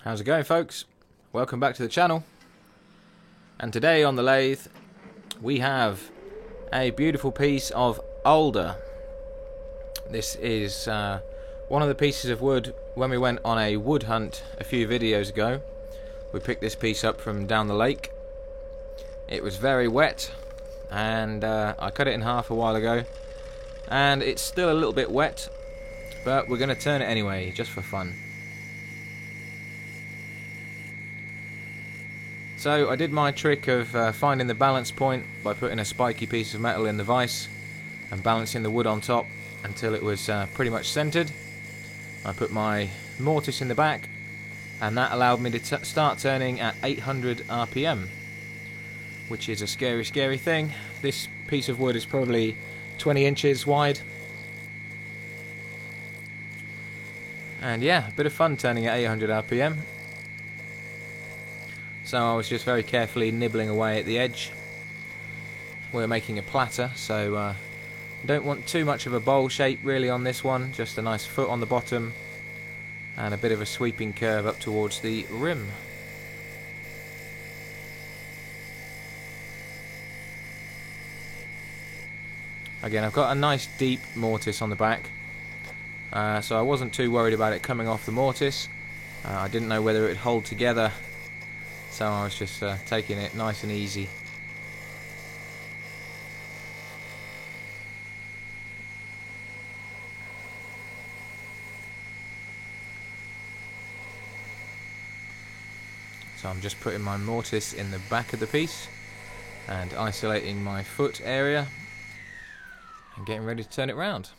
How's it going, folks? Welcome back to the channel. And today on the lathe we have a beautiful piece of alder. This is one of the pieces of wood when we went on a wood hunt a few videos ago. We picked this piece up from down the lake. It was very wet, and I cut it in half a while ago, and it's still a little bit wet, but we're going to turn it anyway, just for fun. So I did my trick of finding the balance point by putting a spiky piece of metal in the vise and balancing the wood on top until it was pretty much centered. I put my mortise in the back, and that allowed me to start turning at 800 RPM, which is a scary thing. This piece of wood is probably 20 inches wide, and yeah, a bit of fun turning at 800 RPM. So I was just very carefully nibbling away at the edge. We're making a platter, so don't want too much of a bowl shape really on this one, just a nice foot on the bottom and a bit of a sweeping curve up towards the rim. Again, I've got a nice deep mortise on the back, so I wasn't too worried about it coming off the mortise. I didn't know whether it would hold together, so I was just taking it nice and easy. So I'm just putting my mortise in the back of the piece and isolating my foot area and getting ready to turn it round.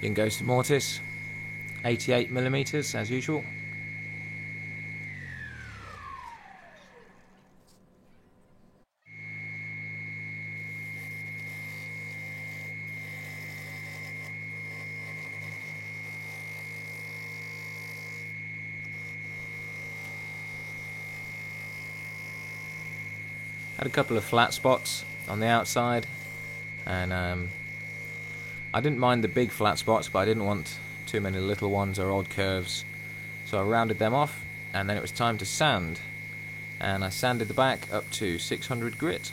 Ingos mortise, 88mm as usual. Had a couple of flat spots on the outside, and I didn't mind the big flat spots, but I didn't want too many little ones or odd curves, so I rounded them off, and then it was time to sand, and I sanded the back up to 600 grit.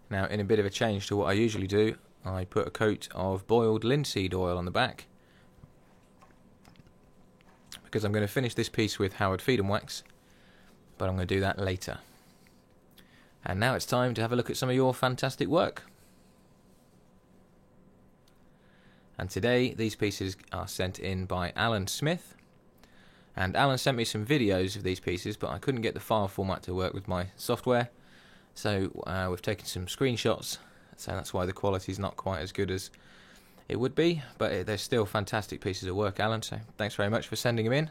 Now, in a bit of a change to what I usually do, I put a coat of boiled linseed oil on the back, because I'm going to finish this piece with Howard Feed'em wax, but I'm going to do that later. And now it's time to have a look at some of your fantastic work. And today these pieces are sent in by Alan Smith, and Alan sent me some videos of these pieces, but I couldn't get the file format to work with my software, so we've taken some screenshots, so that's why the quality is not quite as good as it would be, but they're still fantastic pieces of work, Alan, so thanks very much for sending them in.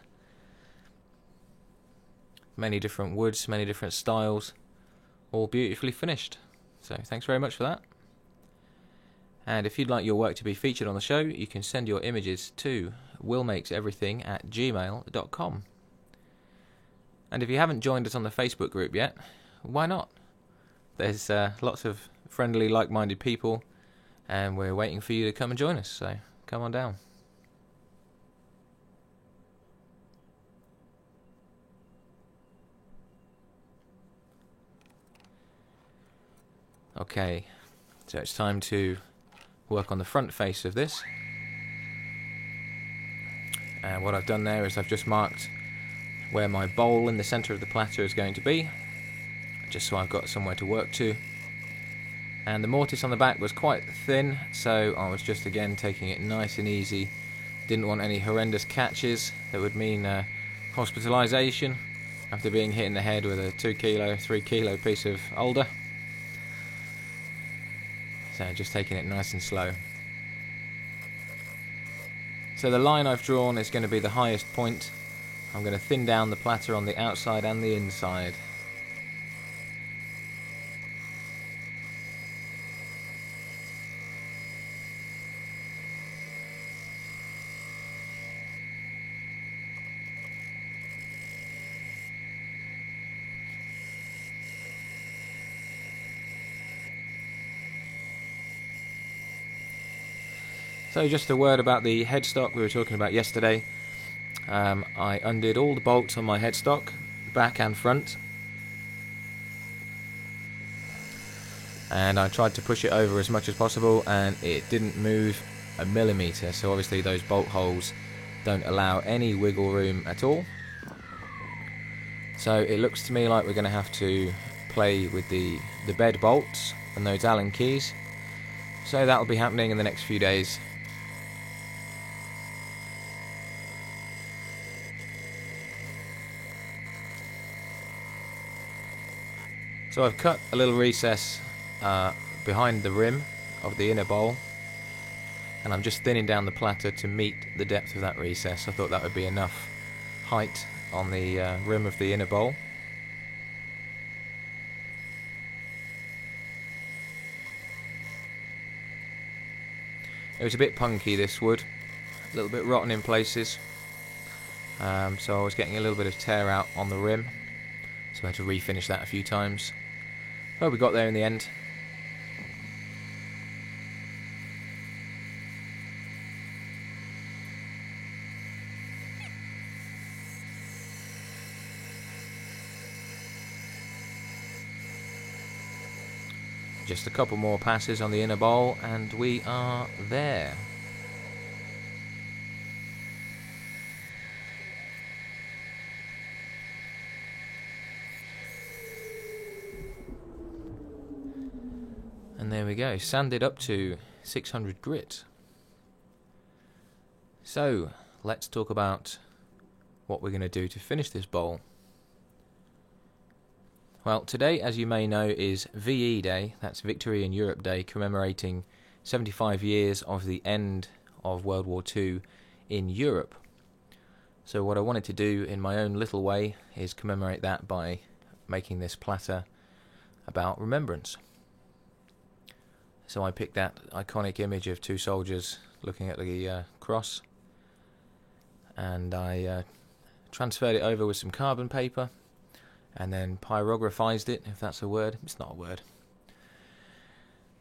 Many different woods, many different styles, all beautifully finished, so thanks very much for that. And if you'd like your work to be featured on the show, you can send your images to willmakeseverything@gmail.com. And if you haven't joined us on the Facebook group yet, why not? There's lots of friendly, like-minded people, and we're waiting for you to come and join us, so come on down. Okay, so it's time to work on the front face of this. And what I've done there is I've just marked where my bowl in the centre of the platter is going to be, just so I've got somewhere to work to. And the mortise on the back was quite thin, so I was just again taking it nice and easy. Didn't want any horrendous catches that would mean hospitalisation after being hit in the head with a 2 kilo, 3 kilo piece of alder. So just taking it nice and slow. So the line I've drawn is going to be the highest point I'm going to thin down the platter on the outside and the inside. So just a word about the headstock we were talking about yesterday. I undid all the bolts on my headstock, back and front, and I tried to push it over as much as possible, and it didn't move a millimetre, so obviously those bolt holes don't allow any wiggle room at all. So it looks to me like we're going to have to play with the bed bolts and those Allen keys, so that'll be happening in the next few days. So I've cut a little recess behind the rim of the inner bowl, and I'm just thinning down the platter to meet the depth of that recess. I thought that would be enough height on the rim of the inner bowl. It was a bit punky, this wood, a little bit rotten in places, so I was getting a little bit of tear out on the rim, so I had to refinish that a few times. But we got there in the end. Just a couple more passes on the inner bowl and we are there. And there we go, sanded up to 600 grit. So, let's talk about what we're going to do to finish this bowl. Well, today, as you may know, is VE Day, that's Victory in Europe Day, commemorating 75 years of the end of World War II in Europe. So what I wanted to do in my own little way is commemorate that by making this platter about remembrance. So I picked that iconic image of two soldiers looking at the cross, and I transferred it over with some carbon paper, and then pyrographized it, if that's a word. It's not a word.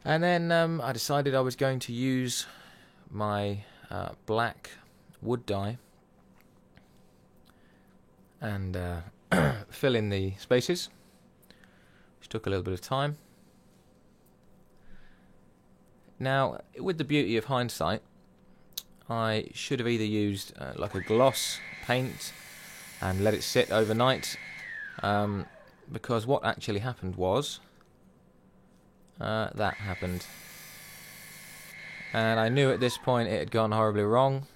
And then I decided I was going to use my black wood dye and fill in the spaces, which took a little bit of time. Now, with the beauty of hindsight, I should have either used like a gloss paint and let it sit overnight, because what actually happened was that happened, and I knew at this point it had gone horribly wrong.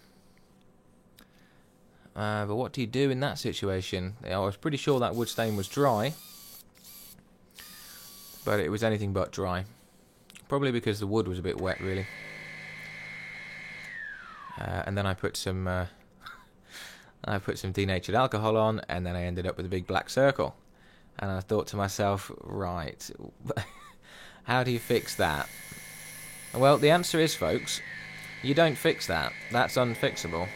But what do you do in that situation? I was pretty sure that wood stain was dry, but it was anything but dry. Probably because the wood was a bit wet, really. And then I put some denatured alcohol on, and then I ended up with a big black circle. And I thought to myself, right, how do you fix that? Well, the answer is, folks, you don't fix that. That's unfixable.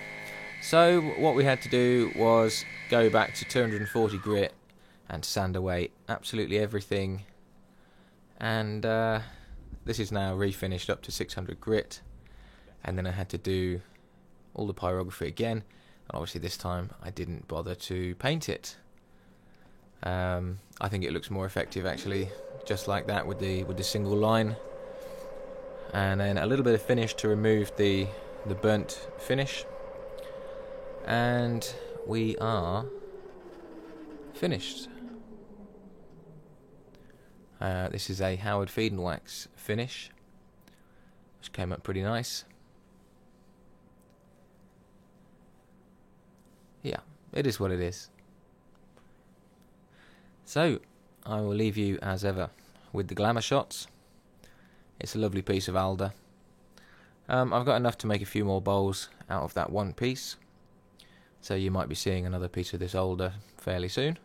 So what we had to do was go back to 240 grit and sand away absolutely everything. And this is now refinished up to 600 grit, and then I had to do all the pyrography again, and obviously this time I didn't bother to paint it. I think it looks more effective actually, just like that with the single line, and then a little bit of finish to remove the burnt finish, and we are finished. This is a Howard Feed and Wax finish, which came up pretty nice. Yeah, it is what it is. So, I will leave you as ever with the glamour shots. It's a lovely piece of Alder. I've got enough to make a few more bowls out of that one piece. So you might be seeing another piece of this Alder fairly soon.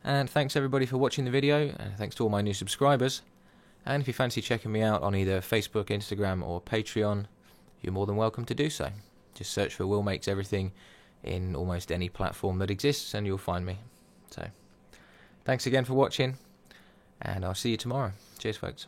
And thanks everybody for watching the video, and thanks to all my new subscribers. And if you fancy checking me out on either Facebook, Instagram or Patreon, you're more than welcome to do so. Just search for Will Makes Everything in almost any platform that exists and you'll find me. So, thanks again for watching, and I'll see you tomorrow. Cheers folks.